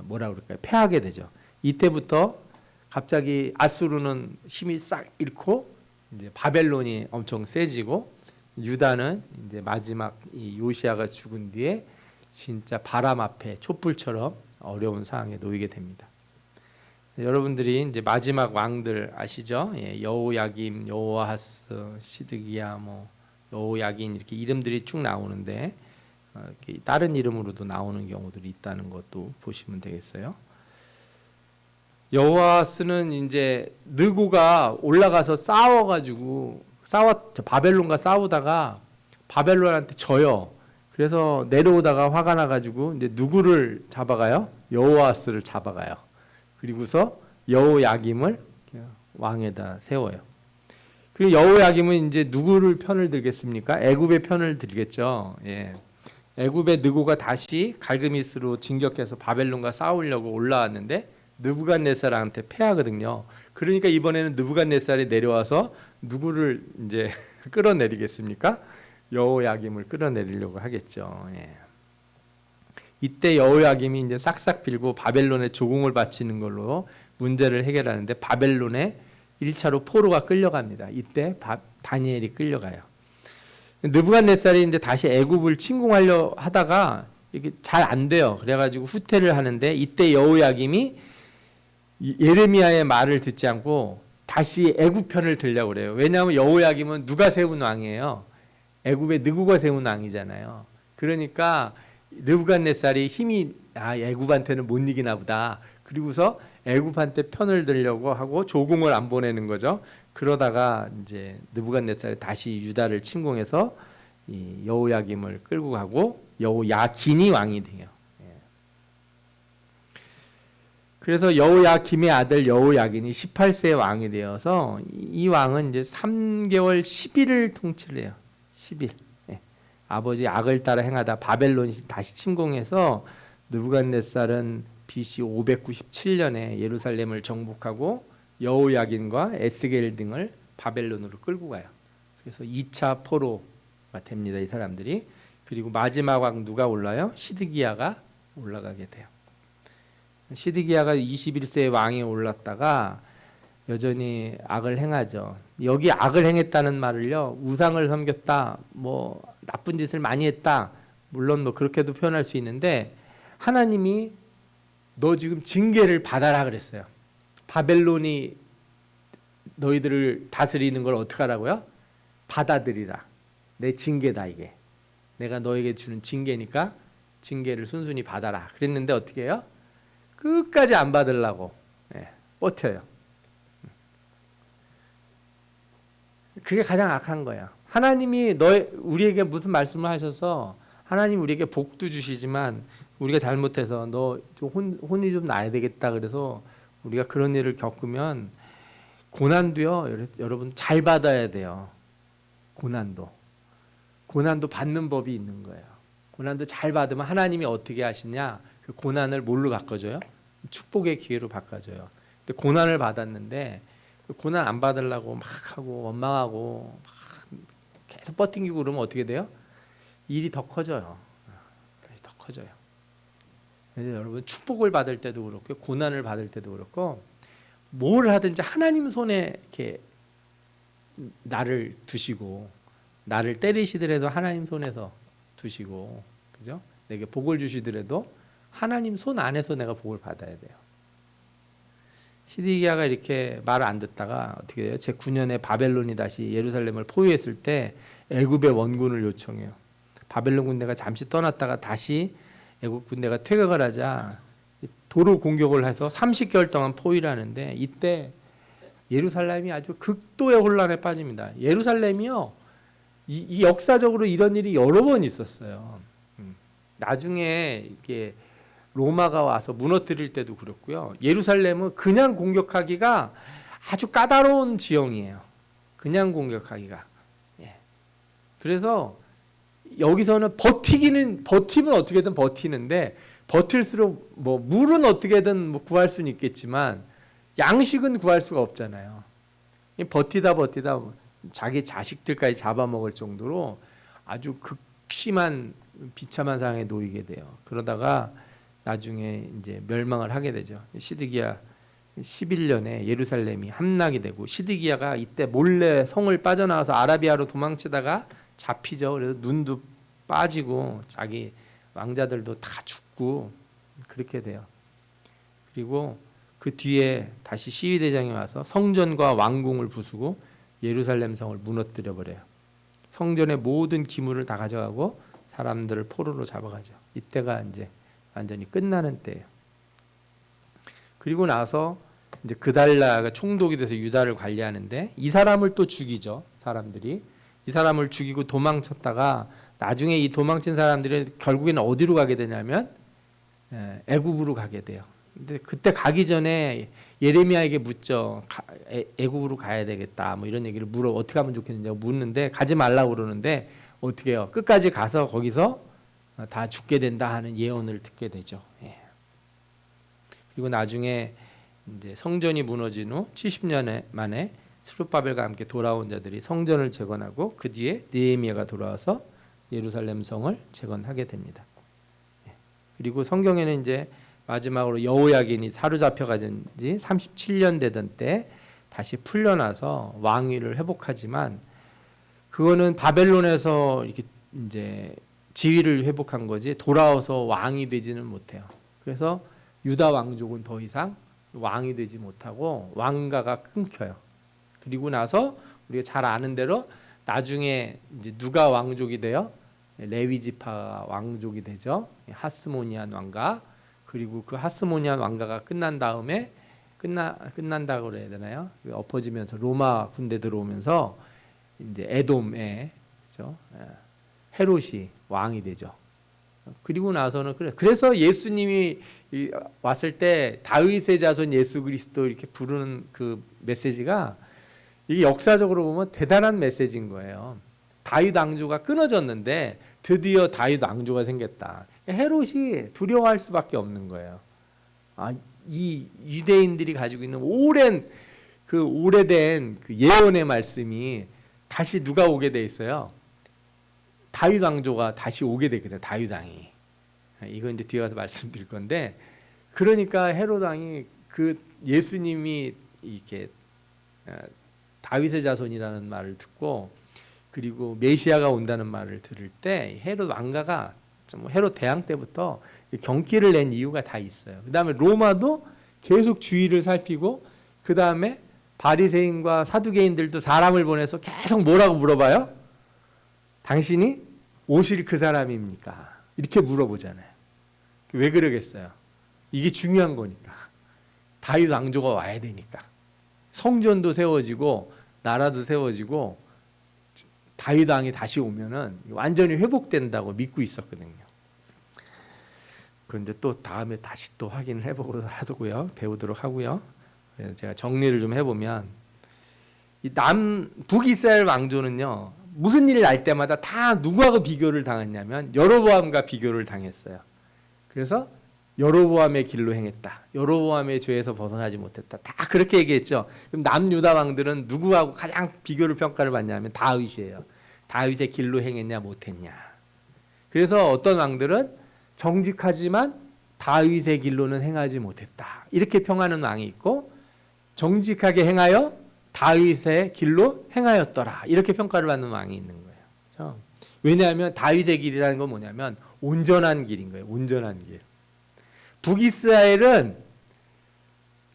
뭐라 그럴까요? 패하게 되죠. 이때부터 갑자기 아수르는 힘이 싹 잃고 이제 바벨론이 엄청 세지고 유다는 이제 마지막 이 요시야가 죽은 뒤에 진짜 바람 앞에 촛불처럼 어려운 상황에 놓이게 됩니다. 여러분들이 이제 마지막 왕들 아시죠? 여호야김, 여호아하스, 시드기야, 뭐 여호야긴 이렇게 이름들이 쭉 나오는데 이렇게 다른 이름으로도 나오는 경우들이 있다는 것도 보시면 되겠어요. 여호아스는 이제 느고가 올라가서 싸워가지고 바벨론과 싸우다가 바벨론한테 져요. 그래서 내려오다가 화가 나가지고 이제 누구를 잡아가요? 여호아스를 잡아가요. 그리고서 여호야김을 왕에다 세워요. 그리고 여호야김은 이제 누구를 편을 들겠습니까? 애굽의 편을 들겠죠. 애굽의 느고가 다시 갈그미스로 진격해서 바벨론과 싸우려고 올라왔는데 느부갓네살한테 패하거든요. 그러니까 이번에는 느부갓네살이 내려와서 누구를 이제 끌어내리겠습니까? 여호야김을 끌어내리려고 하겠죠. 이때 여호야김이 이제 싹싹 빌고 바벨론에 조공을 바치는 걸로 문제를 해결하는데 바벨론에 1차로 포로가 끌려갑니다. 이때 다니엘이 끌려가요. 느부갓네살이 이제 다시 애굽을 침공하려 하다가 이게 잘 안 돼요. 그래가지고 후퇴를 하는데 이때 여호야김이 예레미야의 말을 듣지 않고 다시 애굽 편을 들려고 그래요. 왜냐하면 여호야김은 누가 세운 왕이에요? 애굽의 느고가 세운 왕이잖아요. 그러니까 느부갓네살이 힘이 애굽한테는 못 이기나 보다. 그리고서 애굽한테 편을 들려고 하고 조공을 안 보내는 거죠. 그러다가 이제 느부갓네살이 다시 유다를 침공해서 이 여호야김을 끌고 가고 여호야긴이 왕이 돼요. 그래서 여호야김의 아들 여호야긴이 18세의 왕이 되어서 이 왕은 이제 3개월 10일을 통치를 해요. 10일. 아버지 악을 따라 행하다 바벨론이 다시 침공해서 느부갓네살은 BC 597년에 예루살렘을 정복하고 여호야긴과 에스겔 등을 바벨론으로 끌고 가요. 그래서 2차 포로가 됩니다. 이 사람들이. 그리고 마지막 왕 누가 올라요? 시드기야가 올라가게 돼요. 시드기야가 21세의 왕이 올랐다가 여전히 악을 행하죠. 여기 악을 행했다는 말을요, 우상을 섬겼다, 뭐 나쁜 짓을 많이 했다, 물론 뭐 그렇게도 표현할 수 있는데 하나님이 너 지금 징계를 받아라 그랬어요. 바벨론이 너희들을 다스리는 걸 어떻게 하라고요? 받아들이라. 내 징계다 이게. 내가 너에게 주는 징계니까 징계를 순순히 받아라. 그랬는데 어떻게 해요? 끝까지 안 받으려고 버텨요. 그게 가장 악한 거예요. 하나님이 우리에게 무슨 말씀을 하셔서 하나님 우리에게 복도 주시지만 우리가 잘못해서 너 좀 혼이 좀 나야 되겠다 그래서 우리가 그런 일을 겪으면 고난도요, 여러분 잘 받아야 돼요. 고난도 받는 법이 있는 거예요. 고난도 잘 받으면 하나님이 어떻게 하시냐? 그 고난을 뭘로 바꿔줘요? 축복의 기회로 바꿔줘요. 근데 고난을 받았는데 그 고난 안 받으려고 막 하고 원망하고 막 계속 버팅기고 그러면 어떻게 돼요? 일이 더 커져요. 더 커져요. 그래서 여러분 축복을 받을 때도 그렇고 고난을 받을 때도 그렇고 뭘 하든지 하나님 손에 이렇게 나를 두시고 나를 때리시더라도 하나님 손에서 두시고 그죠? 내게 복을 주시더라도 하나님 손 안에서 내가 복을 받아야 돼요. 시드기야가 이렇게 말을 안 듣다가 어떻게 돼요? 제 9년에 바벨론이 다시 예루살렘을 포위했을 때 애굽의 원군을 요청해요. 바벨론 군대가 잠시 떠났다가 다시 애굽 군대가 퇴각을 하자 도로 공격을 해서 30개월 동안 포위를 하는데 이때 예루살렘이 아주 극도의 혼란에 빠집니다. 예루살렘이요, 이 역사적으로 이런 일이 여러 번 있었어요. 나중에 이게 로마가 와서 무너뜨릴 때도 그렇고요. 예루살렘은 그냥 공격하기가 아주 까다로운 지형이에요. 그냥 공격하기가. 예. 그래서 여기서는 버티면 어떻게든 버티는데 버틸수록 뭐 물은 어떻게든 뭐 구할 수는 있겠지만 양식은 구할 수가 없잖아요. 버티다 자기 자식들까지 잡아먹을 정도로 아주 극심한 비참한 상황에 놓이게 돼요. 그러다가 나중에 이제 멸망을 하게 되죠. 시드기야 11년에 예루살렘이 함락이 되고 시드기야가 이때 몰래 성을 빠져나와서 아라비아로 도망치다가 잡히죠. 그래서 눈도 빠지고 자기 왕자들도 다 죽고 그렇게 돼요. 그리고 그 뒤에 다시 시위대장이 와서 성전과 왕궁을 부수고 예루살렘 성을 무너뜨려 버려요. 성전의 모든 기물을 다 가져가고 사람들을 포로로 잡아가죠. 이때가 이제 완전히 끝나는 때예요. 그리고 나서 이제 그달라가 총독이 돼서 유다를 관리하는데 이 사람을 또 죽이죠. 사람들이 이 사람을 죽이고 도망쳤다가 나중에 이 도망친 사람들이 결국에는 어디로 가게 되냐면 애굽으로 가게 돼요. 근데 그때 가기 전에 예레미야에게 묻죠. 애굽으로 가야 되겠다. 뭐 이런 얘기를 물어 어떻게 하면 좋겠느냐고 묻는데 가지 말라고 그러는데 어떻게 해요? 끝까지 가서 거기서 다 죽게 된다 하는 예언을 듣게 되죠. 예. 그리고 나중에 이제 성전이 무너진 후 70년 만에 스룹바벨과 함께 돌아온 자들이 성전을 재건하고 그 뒤에 느헤미야가 돌아와서 예루살렘 성을 재건하게 됩니다. 예. 그리고 성경에는 이제 마지막으로 여호야긴이 사로잡혀가 지 37년 되던 때 다시 풀려나서 왕위를 회복하지만 그거는 바벨론에서 이렇게 이제 지위를 회복한 거지 돌아와서 왕이 되지는 못해요. 그래서 유다 왕족은 더 이상 왕이 되지 못하고 왕가가 끊겨요. 그리고 나서 우리가 잘 아는 대로 나중에 이제 누가 왕족이 돼요? 레위 지파 왕족이 되죠. 하스모니안 왕가. 그리고 그 하스모니안 왕가가 끝난 다음에 끝난다고 그래야 되나요? 엎어지면서 로마 군대 들어오면서 이제 에돔에 그렇죠? 헤롯이 왕이 되죠. 그리고 나서는 그래서 예수님이 왔을 때 다윗의 자손 예수 그리스도 이렇게 부르는 그 메시지가 이게 역사적으로 보면 대단한 메시지인 거예요. 다윗 왕조가 끊어졌는데 드디어 다윗 왕조가 생겼다. 헤롯이 두려워할 수밖에 없는 거예요. 이 유대인들이 가지고 있는 오랜 오래된 그 예언의 말씀이 다시 누가 오게 돼 있어요? 다윗 왕조가 다시 오게 되거든요. 다윗 왕이. 이건 이제 뒤에 가서 말씀드릴 건데, 그러니까 헤롯 왕이 그 예수님이 이렇게 다윗의 자손이라는 말을 듣고 그리고 메시아가 온다는 말을 들을 때 헤롯 왕가가 헤롯 대왕 때부터 경기를 낸 이유가 다 있어요. 그 다음에 로마도 계속 주의를 살피고 그 다음에 바리새인과 사두개인들도 사람을 보내서 계속 뭐라고 물어봐요? 당신이 오실 그 사람입니까? 이렇게 물어보잖아요. 왜 그러겠어요? 이게 중요한 거니까. 다윗 왕조가 와야 되니까. 성전도 세워지고 나라도 세워지고 다윗 왕이 다시 오면은 완전히 회복된다고 믿고 있었거든요. 그런데 또 다음에 다시 또 확인을 해보도록 하고요. 배우도록 하고요. 그래서 제가 정리를 좀 해보면 이 북이스라엘 왕조는요. 무슨 일을 날 때마다 다 누구하고 비교를 당했냐면 여로보암과 비교를 당했어요. 그래서 여로보암의 길로 행했다. 여로보암의 죄에서 벗어나지 못했다. 다 그렇게 얘기했죠. 그럼 남유다 왕들은 누구하고 가장 비교를 평가를 받냐면 다윗이에요. 다윗의 길로 행했냐 못했냐. 그래서 어떤 왕들은 정직하지만 다윗의 길로는 행하지 못했다. 이렇게 평하는 왕이 있고, 정직하게 행하여 다윗의 길로 행하였더라. 이렇게 평가를 받는 왕이 있는 거예요. 그렇죠? 왜냐하면 다윗의 길이라는 건 뭐냐면 온전한 길인 거예요. 온전한 길. 북이스라엘은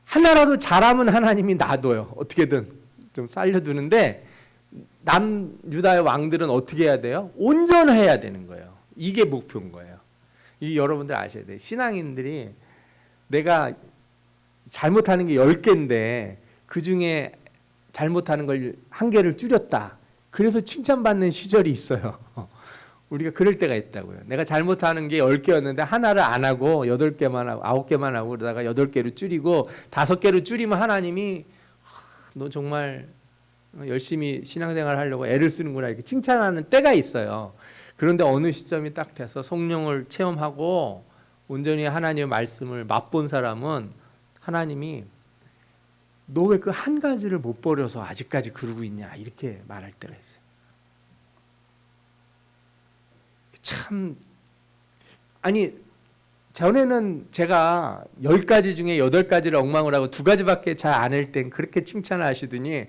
하나라도 잘하면 하나님이 놔둬요. 어떻게든 좀 살려두는데, 남유다의 왕들은 어떻게 해야 돼요? 온전해야 되는 거예요. 이게 목표인 거예요. 이 여러분들 아셔야 돼요. 신앙인들이 내가 잘못하는 게 10개인데 그중에 잘못하는 걸 1개를 줄였다. 그래서 칭찬받는 시절이 있어요. 우리가 그럴 때가 있다고요. 내가 잘못하는 게 10개였는데 하나를 안 하고 8개만 하고 9개만 하고 그러다가 8개로 줄이고 5개로 줄이면 하나님이 너 정말 열심히 신앙생활 하려고 애를 쓰는구나 이렇게 칭찬하는 때가 있어요. 그런데 어느 시점이 딱 돼서 성령을 체험하고 온전히 하나님의 말씀을 맛본 사람은 하나님이 너 왜 그 한 가지를 못 버려서 아직까지 그러고 있냐 이렇게 말할 때가 있어요. 참, 아니 전에는 제가 10가지 중에 8가지를 엉망을 하고 2가지밖에 잘 안 할 땐 그렇게 칭찬을 하시더니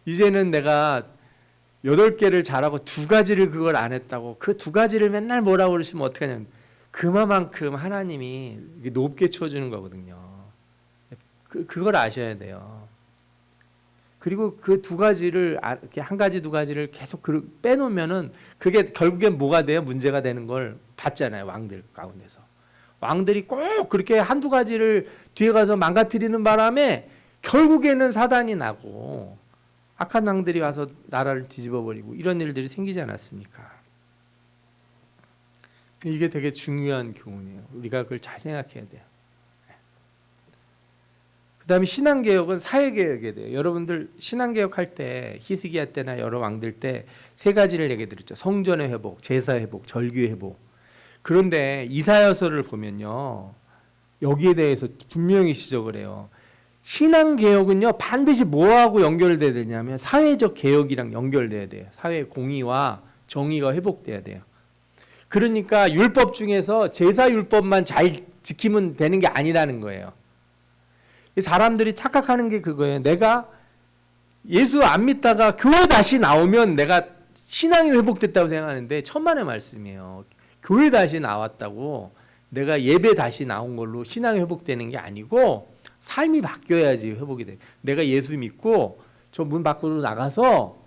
이제는 내가 8개를 잘하고 2가지를 그걸 안 했다고 그 2가지를 맨날 뭐라고 그러시면 어떡하냐면 그만큼 하나님이 높게 쳐주는 거거든요. 그걸 아셔야 돼요. 그리고 그 2가지를 이렇게 1가지 2가지를 계속 빼놓으면은 그게 결국엔 뭐가 돼요? 문제가 되는 걸 봤잖아요. 왕들 가운데서 왕들이 꼭 그렇게 1-2가지를 뒤에 가서 망가뜨리는 바람에 결국에는 사단이 나고 악한 왕들이 와서 나라를 뒤집어 버리고 이런 일들이 생기지 않았습니까? 이게 되게 중요한 교훈이에요. 우리가 그걸 잘 생각해야 돼요. 그 다음에 신앙개혁은 사회개혁에 대해요. 여러분들 신앙개혁할 때 히스기야 때나 여러 왕들 때 3가지를 얘기 드렸죠. 성전의 회복, 제사 회복, 절규의 회복. 그런데 이사야서를 보면요, 여기에 대해서 분명히 지적을 해요. 신앙개혁은요 반드시 뭐하고 연결돼야 되냐면 사회적 개혁이랑 연결돼야 돼요. 사회 공의와 정의가 회복돼야 돼요. 그러니까 율법 중에서 제사율법만 잘 지키면 되는 게 아니라는 거예요. 사람들이 착각하는 게 그거예요. 내가 예수 안 믿다가 교회 다시 나오면 내가 신앙이 회복됐다고 생각하는데 천만의 말씀이에요. 교회 다시 나왔다고 내가 예배 다시 나온 걸로 신앙이 회복되는 게 아니고 삶이 바뀌어야지 회복이 돼. 내가 예수 믿고 저 문 밖으로 나가서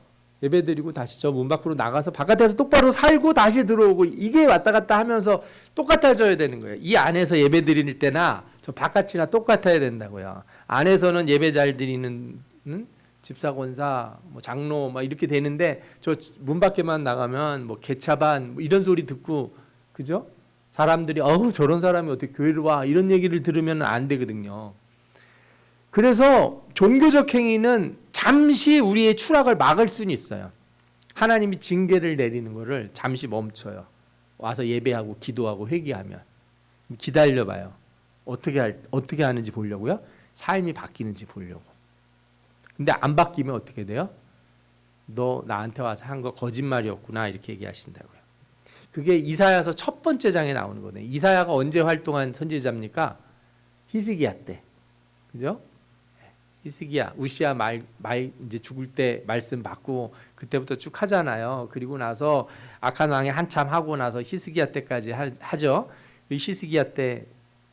예배 드리고 다시 저 문 밖으로 나가서 바깥에서 똑바로 살고 다시 들어오고 이게 왔다 갔다 하면서 똑같아져야 되는 거예요. 이 안에서 예배 드릴 때나 저 바깥이나 똑같아야 된다고요. 안에서는 예배 잘 드리는 집사, 권사, 뭐 장로 막 이렇게 되는데 저 문 밖에만 나가면 뭐 개차반 뭐 이런 소리 듣고 그죠? 사람들이 어우 저런 사람이 어떻게 교회를 와 이런 얘기를 들으면 안 되거든요. 그래서 종교적 행위는 잠시 우리의 추락을 막을 수는 있어요. 하나님이 징계를 내리는 것을 잠시 멈춰요. 와서 예배하고 기도하고 회개하면 기다려봐요. 어떻게 하는지 보려고요. 삶이 바뀌는지 보려고. 근데 안 바뀌면 어떻게 돼요? 너 나한테 와서 한 거 거짓말이었구나 이렇게 얘기하신다고요. 그게 이사야서 첫 번째 장에 나오는 거네요. 이사야가 언제 활동한 선지자입니까? 히스기야 때, 그죠? 히스기야, 우시야 말 이제 죽을 때 말씀 받고 그때부터 쭉 하잖아요. 그리고 나서 악한 왕이 한참 하고 나서 히스기야 때까지 하죠. 히스기야 때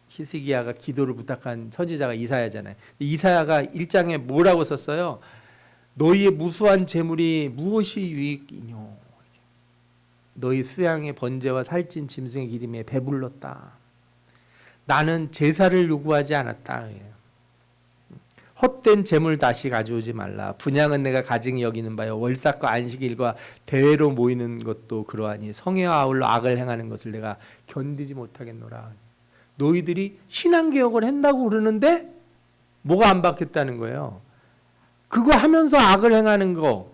히스기야가 기도를 부탁한 선지자가 이사야잖아요. 이사야가 1장에 뭐라고 썼어요? 너희의 무수한 재물이 무엇이 유익이뇨? 너희 수양의 번제와 살찐 짐승의 기름에 배불렀다. 나는 제사를 요구하지 않았다. 헛된 재물 다시 가져오지 말라. 분향은 내가 가증히 여기는 바요. 월삭과 안식일과 대회로 모이는 것도 그러하니 성회와 아울러 악을 행하는 것을 내가 견디지 못하겠노라. 너희들이 신앙개혁을 한다고 그러는데 뭐가 안 바뀌었다는 거예요. 그거 하면서 악을 행하는 거.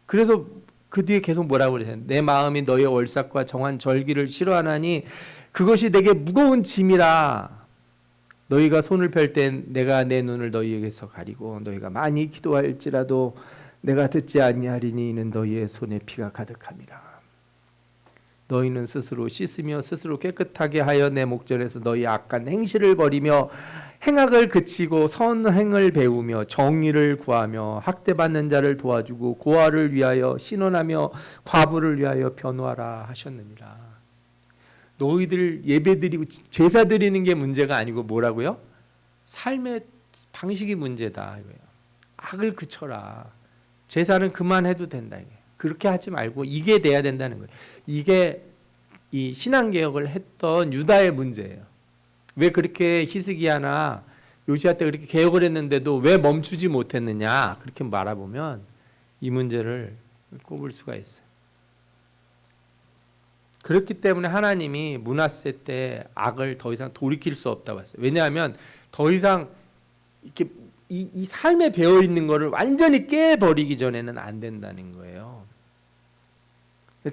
그래서 그 뒤에 계속 뭐라고 그러세요? 내 마음이 너희의 월삭과 정한 절기를 싫어하나니 그것이 내게 무거운 짐이라. 너희가 손을 펼 땐 내가 내 눈을 너희에게서 가리고 너희가 많이 기도할지라도 내가 듣지 아니하리니 이는 너희의 손에 피가 가득함이라. 너희는 스스로 씻으며 스스로 깨끗하게 하여 내 목전에서 너희 악한 행실을 버리며 행악을 그치고 선행을 배우며 정의를 구하며 학대받는 자를 도와주고 고아를 위하여 신원하며 과부를 위하여 변호하라 하셨느니라. 너희들 예배드리고 제사 드리는 게 문제가 아니고 뭐라고요? 삶의 방식이 문제다 이거예요. 악을 그쳐라. 제사는 그만해도 된다 이게. 그렇게 하지 말고 이게 돼야 된다는 거예요. 이게 이 신앙개혁을 했던 유다의 문제예요. 왜 그렇게 히스기야나 요시야 때 그렇게 개혁을 했는데도 왜 멈추지 못했느냐, 그렇게 말아보면 이 문제를 꼽을 수가 있어요. 그렇기 때문에 하나님이 므낫세 때 악을 더 이상 돌이킬 수 없다고 했어요. 왜냐하면 더 이상 이렇게 이 삶에 배어 있는 거를 완전히 깨버리기 전에는 안 된다는 거예요.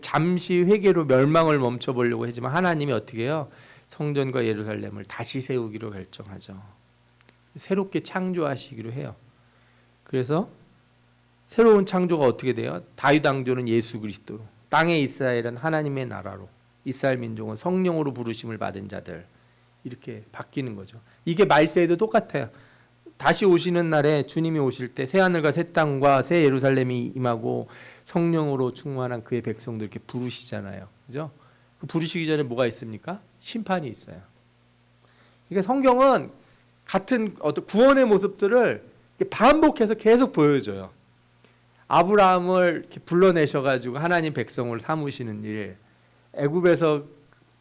잠시 회개로 멸망을 멈춰보려고 하지만 하나님이 어떻게 해요? 성전과 예루살렘을 다시 세우기로 결정하죠. 새롭게 창조하시기로 해요. 그래서 새로운 창조가 어떻게 돼요? 다윗 왕조는 예수 그리스도로, 땅의 이스라엘은 하나님의 나라로, 이스라엘 민족은 성령으로 부르심을 받은 자들, 이렇게 바뀌는 거죠. 이게 말세에도 똑같아요. 다시 오시는 날에 주님이 오실 때 새하늘과 새 땅과 새 예루살렘이 임하고 성령으로 충만한 그의 백성들 이렇게 부르시잖아요. 그죠? 그 부르시기 전에 뭐가 있습니까? 심판이 있어요. 그러니까 성경은 같은 어떤 구원의 모습들을 반복해서 계속 보여줘요. 아브라함을 이렇게 불러내셔가지고 하나님 백성을 삼으시는 일, 애굽에서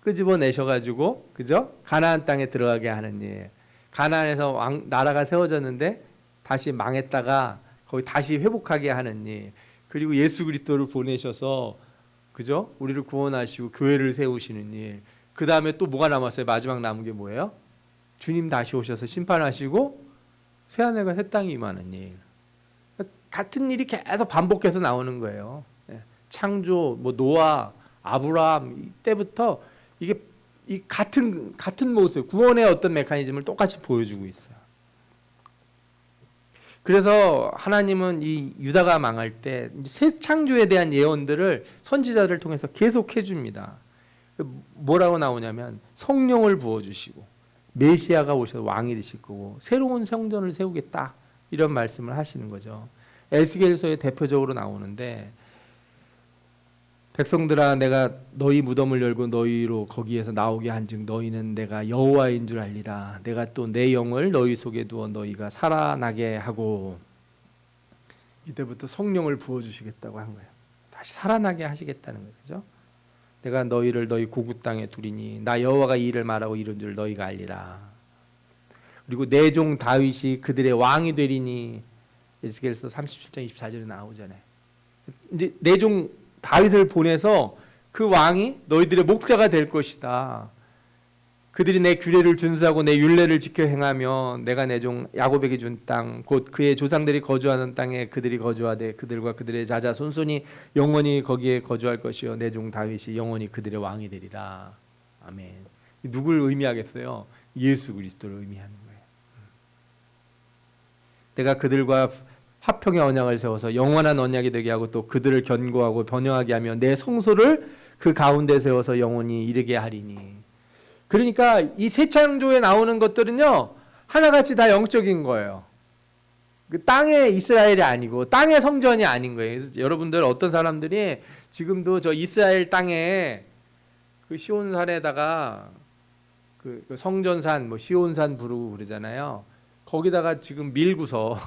끄집어내셔가지고 그죠? 가나안 땅에 들어가게 하는 일, 가나안에서 나라가 세워졌는데 다시 망했다가 거기 다시 회복하게 하는 일, 그리고 예수 그리스도를 보내셔서 그죠? 우리를 구원하시고 교회를 세우시는 일. 그 다음에 또 뭐가 남았어요? 마지막 남은 게 뭐예요? 주님 다시 오셔서 심판하시고 새하늘과 새 땅이 임하는 일. 같은 일이 계속 반복해서 나오는 거예요. 창조, 뭐 노아, 아브라함 때부터 이게 이 같은 모습, 구원의 어떤 메커니즘을 똑같이 보여주고 있어요. 그래서 하나님은 이 유다가 망할 때 새 창조에 대한 예언들을 선지자들을 통해서 계속 해줍니다. 뭐라고 나오냐면 성령을 부어주시고 메시아가 오셔서 왕이 되실 거고 새로운 성전을 세우겠다, 이런 말씀을 하시는 거죠. 에스겔서에 대표적으로 나오는데, 백성들아 내가 너희 무덤을 열고 너희로 거기에서 나오게 한즉 너희는 내가 여호와인 줄 알리라. 내가 또 내 영을 너희 속에 두어 너희가 살아나게 하고, 이때부터 성령을 부어주시겠다고 한 거예요. 다시 살아나게 하시겠다는 거예요. 그죠? 내가 너희를 너희 고국 땅에 두리니 나 여호와가 이 일을 말하고 이룬 줄 너희가 알리라. 그리고 내 종 다윗이 그들의 왕이 되리니, 에스겔서 37장 24절에 나오잖아요. 이제 내 종 다윗을 보내서 그 왕이 너희들의 목자가 될 것이다. 그들이 내 규례를 준수하고 내 율례를 지켜 행하며 내가 내 종 야곱에게 준 땅 곧 그의 조상들이 거주하는 땅에 그들이 거주하되 그들과 그들의 자자 손손이 영원히 거기에 거주할 것이요 내 종 다윗이 영원히 그들의 왕이 되리라. 아멘. 누굴 의미하겠어요? 예수 그리스도를 의미하는 거예요. 내가 그들과 화평의 언약을 세워서 영원한 언약이 되게 하고 또 그들을 견고하고 번영하게 하며 내 성소를 그 가운데 세워서 영원히 이르게 하리니. 그러니까 이 새 창조에 나오는 것들은요 하나같이 다 영적인 거예요. 그 땅의 이스라엘이 아니고 땅의 성전이 아닌 거예요. 그래서 여러분들 어떤 사람들이 지금도 저 이스라엘 땅에 그 시온산에다가 그 성전산 뭐 시온산 부르고 그러잖아요. 거기다가 지금 밀고서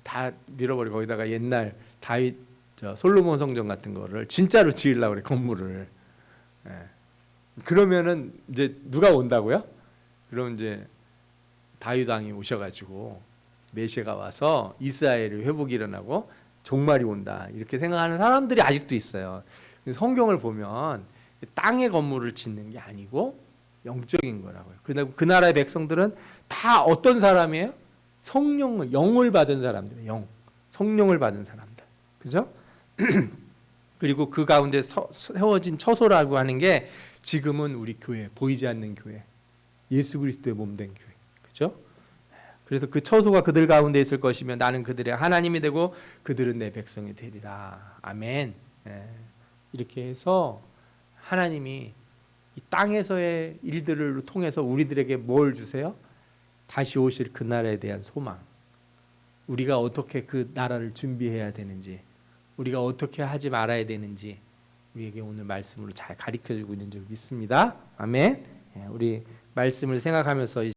다 밀어버리고 거기다가 옛날 다윗 솔로몬 성전 같은 거를 진짜로 지으려고 그래, 건물을. 예. 그러면은 이제 누가 온다고요? 그럼 이제 다윗 왕이 오셔가지고 메시아가 와서 이스라엘의 회복이 일어나고 종말이 온다, 이렇게 생각하는 사람들이 아직도 있어요. 성경을 보면 땅의 건물을 짓는 게 아니고 영적인 거라고요. 그러나 그 나라의 백성들은 다 어떤 사람이에요? 성령을, 영을 받은 사람들이에요. 성령을 받은 사람들. 그죠? 그리고 그 가운데 세워진 처소라고 하는 게 지금은 우리 교회, 보이지 않는 교회, 예수 그리스도의 몸된 교회. 그죠? 그래서 그 처소가 그들 가운데 있을 것이며 나는 그들의 하나님이 되고 그들은 내 백성이 되리라. 아멘. 이렇게 해서 하나님이 이 땅에서의 일들을 통해서 우리들에게 뭘 주세요? 다시 오실 그 나라에 대한 소망. 우리가 어떻게 그 나라를 준비해야 되는지, 우리가 어떻게 하지 말아야 되는지 우리에게 오늘 말씀으로 잘 가르쳐주고 있는 줄 믿습니다. 아멘. 우리 말씀을 생각하면서